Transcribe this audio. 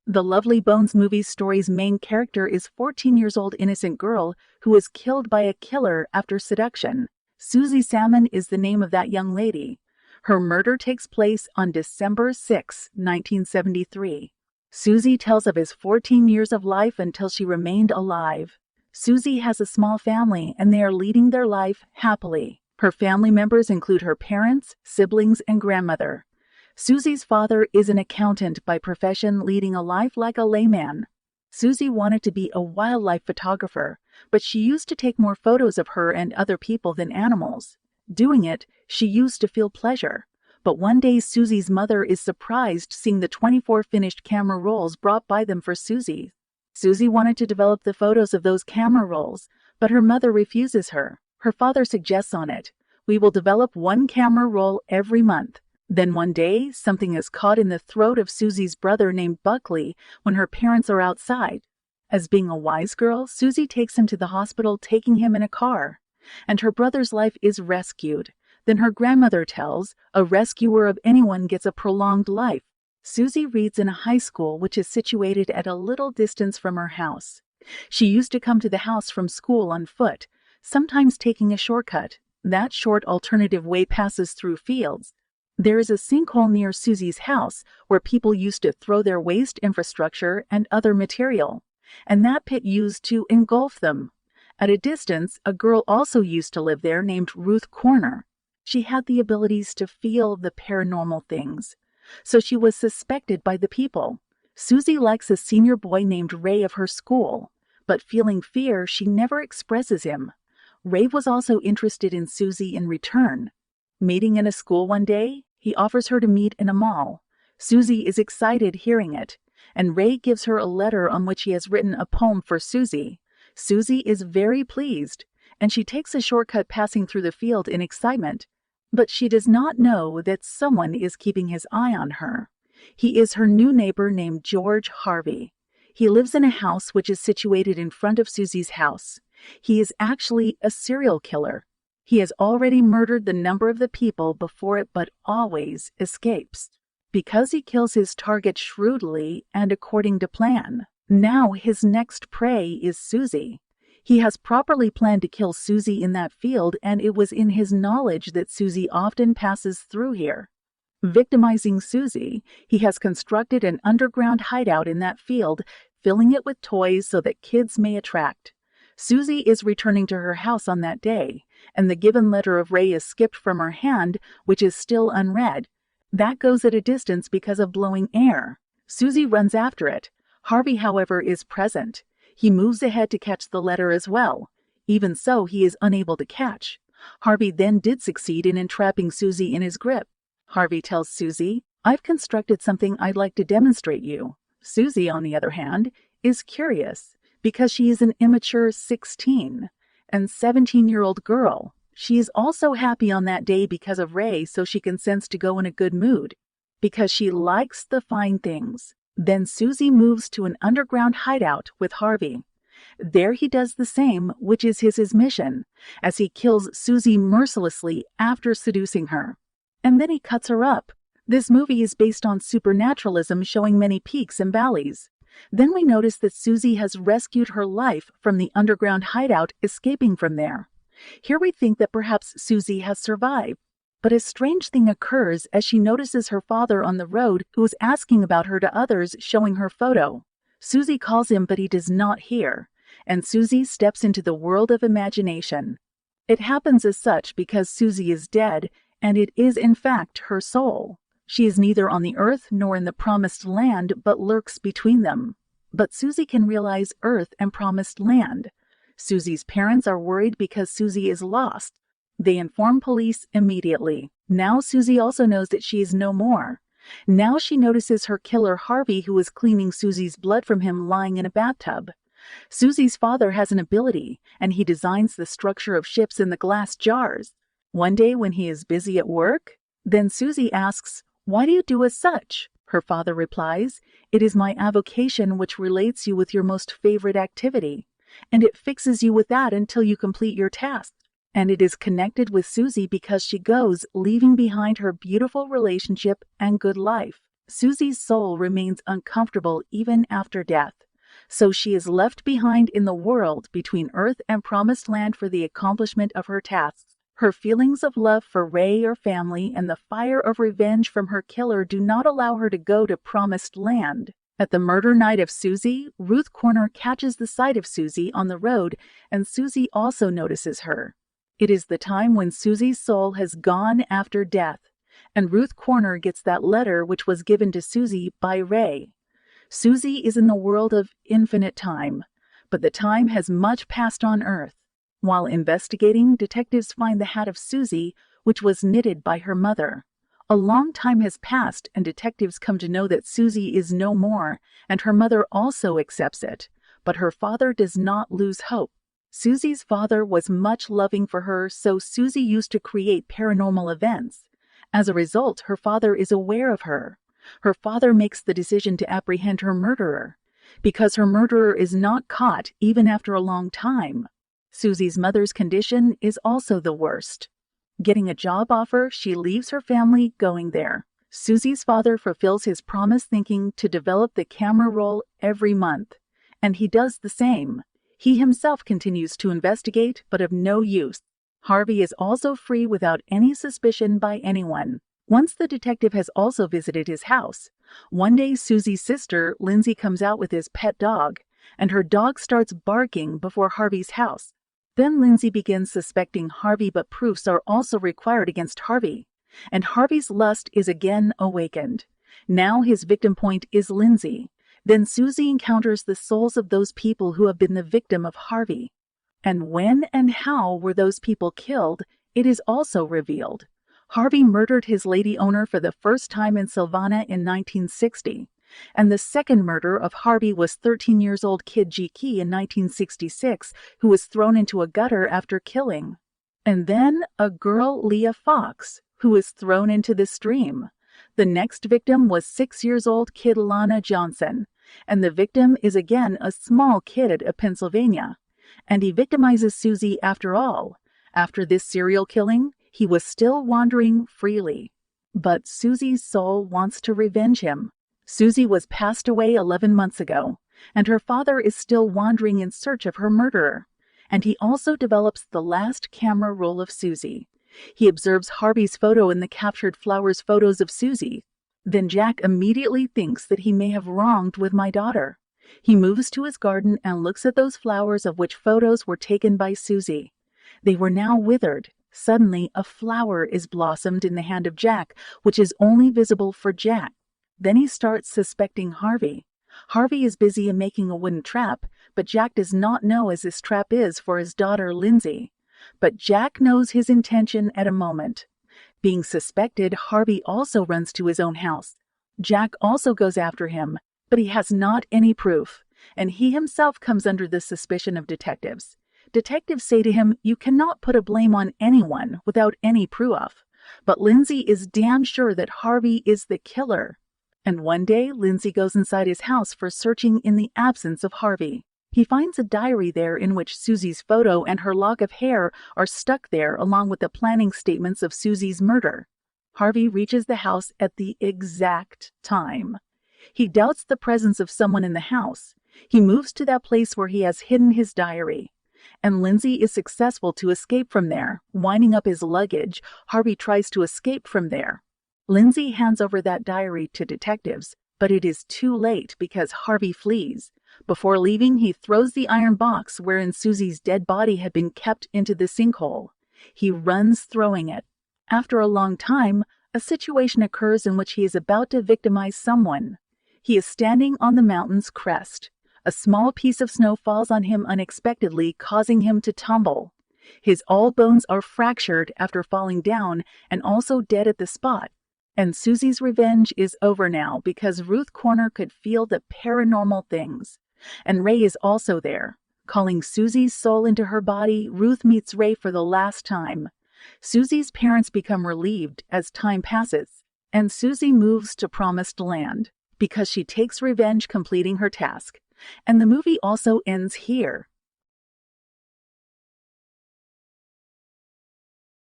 The Lovely Bones movie story's main character is 14-year-old innocent girl who is killed by a killer after seduction. Susie Salmon is the name of that young lady. Her murder takes place on December 6, 1973. Susie tells of his 14 years of life until she remained alive. Susie has a small family and they are leading their life happily. Her family members include her parents, siblings, and grandmother. Susie's father is an accountant by profession, leading a life like a layman. Susie wanted to be a wildlife photographer, but she used to take more photos of her and other people than animals. Doing it, she used to feel pleasure. But one day Susie's mother is surprised seeing the 24 finished camera rolls brought by them for Susie. Susie wanted to develop the photos of those camera rolls, but her mother refuses her. Her father suggests on it, "We will develop one camera roll every month." Then one day, something is caught in the throat of Susie's brother named Buckley when her parents are outside. As being a wise girl, Susie takes him to the hospital, taking him in a car. And her brother's life is rescued. Then her grandmother tells, a rescuer of anyone gets a prolonged life. Susie reads in a high school which is situated at a little distance from her house. She used to come to the house from school on foot, sometimes taking a shortcut. That short alternative way passes through fields. There is a sinkhole near Susie's house where people used to throw their waste infrastructure and other material, and that pit used to engulf them. At a distance, a girl also used to live there named Ruth Corner. She had the abilities to feel the paranormal things, so she was suspected by the people. Susie likes a senior boy named Ray of her school, but feeling fear, she never expresses him. Ray was also interested in Susie in return. Meeting in a school one day, he offers her to meet in a mall. Susie is excited hearing it, and Ray gives her a letter on which he has written a poem for Susie. Susie is very pleased, and she takes a shortcut passing through the field in excitement. But she does not know that someone is keeping his eye on her. He is her new neighbor named George Harvey. He lives in a house which is situated in front of Susie's house. He is actually a serial killer. He has already murdered the number of the people before it, but always escapes. Because he kills his target shrewdly and according to plan, now his next prey is Susie. He has properly planned to kill Susie in that field, and it was in his knowledge that Susie often passes through here. Victimizing Susie, he has constructed an underground hideout in that field, filling it with toys so that kids may attract. Susie is returning to her house on that day, and the given letter of Ray is skipped from her hand, which is still unread. That goes at a distance because of blowing air. Susie runs after it. Harvey, however, is present. He moves ahead to catch the letter as well. Even so, he is unable to catch. Harvey then did succeed in entrapping Susie in his grip. Harvey tells Susie, "I've constructed something I'd like to demonstrate you." Susie, on the other hand, is curious because she is an immature 16 and 17-year-old girl. She is also happy on that day because of Ray, so she consents to go in a good mood because she likes the fine things. Then Susie moves to an underground hideout with Harvey. There he does the same, which is his mission, as he kills Susie mercilessly after seducing her. And then he cuts her up. This movie is based on supernaturalism, showing many peaks and valleys. Then we notice that Susie has rescued her life from the underground hideout, escaping from there. Here we think that perhaps Susie has survived. But a strange thing occurs as she notices her father on the road, who is asking about her to others, showing her photo. Susie calls him, but he does not hear, and Susie steps into the world of imagination. It happens as such because Susie is dead, and it is in fact her soul. She is neither on the earth nor in the promised land, but lurks between them. But Susie can realize earth and promised land. Susie's parents are worried because Susie is lost. They inform police immediately. Now Susie also knows that she is no more. Now she notices her killer Harvey, who is cleaning Susie's blood from him, lying in a bathtub. Susie's father has an ability, and he designs the structure of ships in the glass jars. One day when he is busy at work, then Susie asks, "Why do you do as such?" Her father replies, "It is my avocation which relates you with your most favorite activity, and it fixes you with that until you complete your task." And it is connected with Susie because she goes, leaving behind her beautiful relationship and good life. Susie's soul remains uncomfortable even after death, so she is left behind in the world between Earth and Promised Land for the accomplishment of her tasks. Her feelings of love for Ray, her family, and the fire of revenge from her killer do not allow her to go to Promised Land. At the murder night of Susie, Ruth Corner catches the sight of Susie on the road, and Susie also notices her. It is the time when Susie's soul has gone after death, and Ruth Corner gets that letter which was given to Susie by Ray. Susie is in the world of infinite time, but the time has much passed on Earth. While investigating, detectives find the hat of Susie, which was knitted by her mother. A long time has passed, and detectives come to know that Susie is no more, and her mother also accepts it, but her father does not lose hope. Susie's father was much loving for her, so Susie used to create paranormal events. As a result, her father is aware of her. Her father makes the decision to apprehend her murderer, because her murderer is not caught even after a long time. Susie's mother's condition is also the worst. Getting a job offer, she leaves her family going there. Susie's father fulfills his promise, thinking to develop the camera roll every month, and he does the same. He himself continues to investigate, but of no use. Harvey is also free without any suspicion by anyone. Once the detective has also visited his house, one day Susie's sister, Lindsay, comes out with his pet dog, and her dog starts barking before Harvey's house. Then Lindsay begins suspecting Harvey, but proofs are also required against Harvey, and Harvey's lust is again awakened. Now his victim point is Lindsay. Then Susie encounters the souls of those people who have been the victim of Harvey. And when and how were those people killed, it is also revealed. Harvey murdered his lady owner for the first time in Silvana in 1960. And the second murder of Harvey was 13-year-old kid G.K. in 1966, who was thrown into a gutter after killing. And then a girl, Leah Fox, who was thrown into the stream. The next victim was 6-year-old kid Lana Johnson, and the victim is again a small kid of Pennsylvania. And he victimizes Susie after all. After this serial killing, he was still wandering freely. But Susie's soul wants to revenge him. Susie was passed away 11 months ago, and her father is still wandering in search of her murderer. And he also develops the last camera roll of Susie. He observes Harvey's photo in the captured flowers photos of Susie. Then Jack immediately thinks that he may have wronged with my daughter. He moves to his garden and looks at those flowers of which photos were taken by Susie. They were now withered. Suddenly, a flower is blossomed in the hand of Jack, which is only visible for Jack. Then he starts suspecting Harvey. Harvey is busy in making a wooden trap, but Jack does not know as this trap is for his daughter Lindsay. But Jack knows his intention at a moment. Being suspected, Harvey also runs to his own house. Jack also goes after him, but he has not any proof, and he himself comes under the suspicion of detectives. Detectives say to him, "You cannot put a blame on anyone without any proof." But Lindsay is damn sure that Harvey is the killer. And one day, Lindsay goes inside his house for searching in the absence of Harvey. He finds a diary there in which Susie's photo and her lock of hair are stuck there along with the planning statements of Susie's murder. Harvey reaches the house at the exact time. He doubts the presence of someone in the house. He moves to that place where he has hidden his diary. And Lindsay is successful to escape from there. Winding up his luggage, Harvey tries to escape from there. Lindsay hands over that diary to detectives, but it is too late because Harvey flees. Before leaving, he throws the iron box wherein Susie's dead body had been kept into the sinkhole. He runs throwing it. After a long time, a situation occurs in which he is about to victimize someone. He is standing on the mountain's crest. A small piece of snow falls on him unexpectedly, causing him to tumble. His all bones are fractured after falling down and also dead at the spot. And Susie's revenge is over now because Ruth Corner could feel the paranormal things. And Ray is also there. Calling Susie's soul into her body, Ruth meets Ray for the last time. Susie's parents become relieved as time passes, and Susie moves to Promised Land because she takes revenge completing her task. And the movie also ends here.